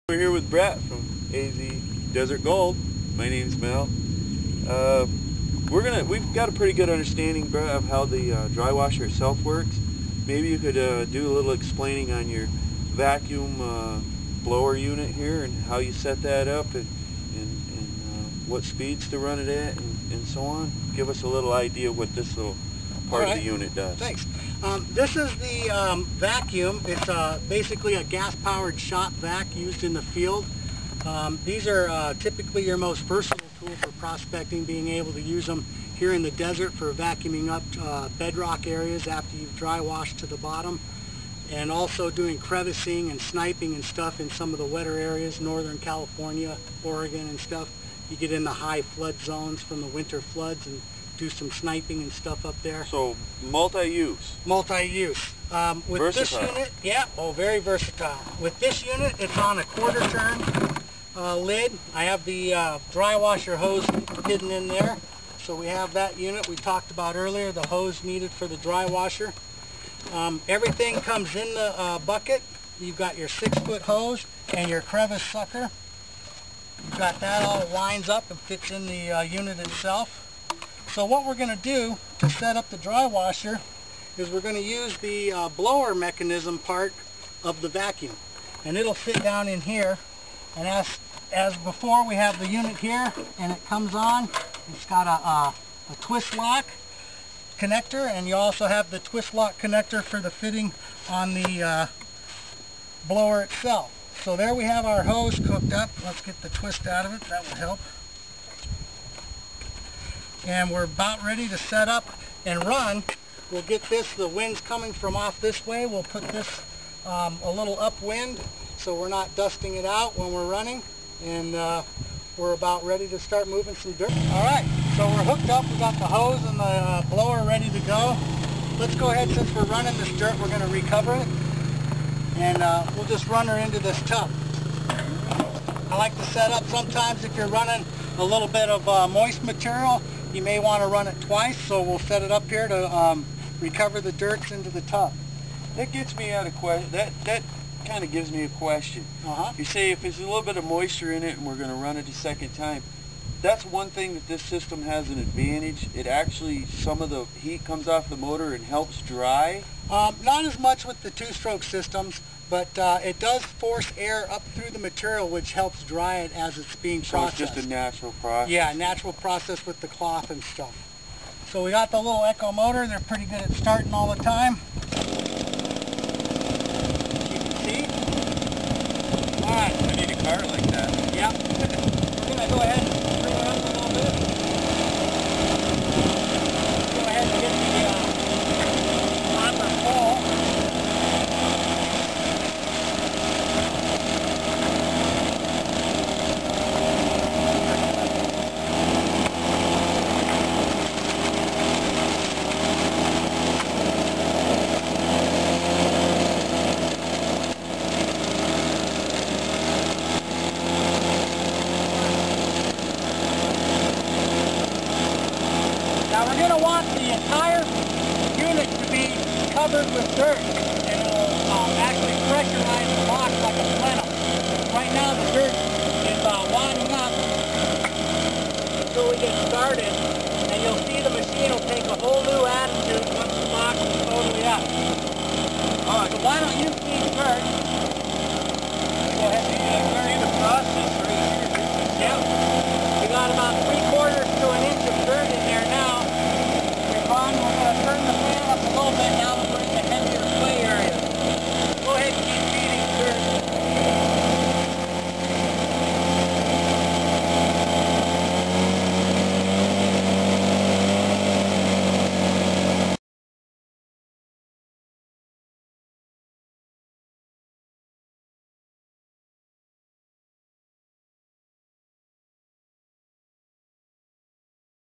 We're here with Brett from AZ Desert Gold. My name's Mel. We've got a pretty good understanding, Brett, of how the dry washer itself works. Maybe you could do a little explaining on your vacuum blower unit here and how you set that up and what speeds to run it at and so on. Give us a little idea what this little part of the unit does. Thanks. This is the vacuum. It's basically a gas-powered shop vac used in the field. These are typically your most versatile tool for prospecting, being able to use them here in the desert for vacuuming up bedrock areas after you've dry washed to the bottom, and also doing crevicing and sniping and stuff in some of the wetter areas, Northern California, Oregon and stuff. You get in the high flood zones from the winter floods and do some sniping and stuff up there. So multi-use. Multi-use. With versatile. This unit, yeah, very versatile. With this unit, it's on a quarter turn lid. I have the dry washer hose hidden in there. So we have that unit we talked about earlier, the hose needed for the dry washer. Everything comes in the bucket. You've got your 6-foot hose and your crevice sucker. You've got that all lines up and fits in the unit itself. So what we're going to do to set up the dry washer is we're going to use the blower mechanism part of the vacuum. And it'll fit down in here. And as before, we have the unit here and it comes on. It's got a twist lock connector, and you also have the twist lock connector for the fitting on the blower itself. So there we have our hose cooked up. Let's get the twist out of it. That will help. And we're about ready to set up and run. We'll get this, the wind's coming from off this way. We'll put this a little upwind so we're not dusting it out when we're running. And we're about ready to start moving some dirt. Alright, so we're hooked up. We got the hose and the blower ready to go. Let's go ahead, since we're running this dirt, we're going to recover it. And we'll just run her into this tub. I like to set up sometimes if you're running a little bit of moist material, you may want to run it twice, so we'll set it up here to recover the dirt into the tub. That gets me out of question. That kind of gives me a question. You say if there's a little bit of moisture in it and we're going to run it a second time, that's one thing that this system has an advantage. It actually, some of the heat comes off the motor and helps dry. Not as much with the two-stroke systems, but it does force air up through the material, which helps dry it as it's being processed. So it's just a natural process? Yeah, natural process with the cloth and stuff. So we got the little echo motor. They're pretty good at starting all the time. You can see. All right. I need a car like that. Yeah. We're going to go ahead and bring it up a little bit. Go ahead and get the hopper full. Now we're going to want the entire unit to be covered with dirt, and it'll actually pressurize the box like a plenum. Right now the dirt is wadding up until we get started, and you'll see the machine will take a whole new attitude once the box is totally up. Alright, so why don't you feed first? Go ahead and the process right here. Yeah.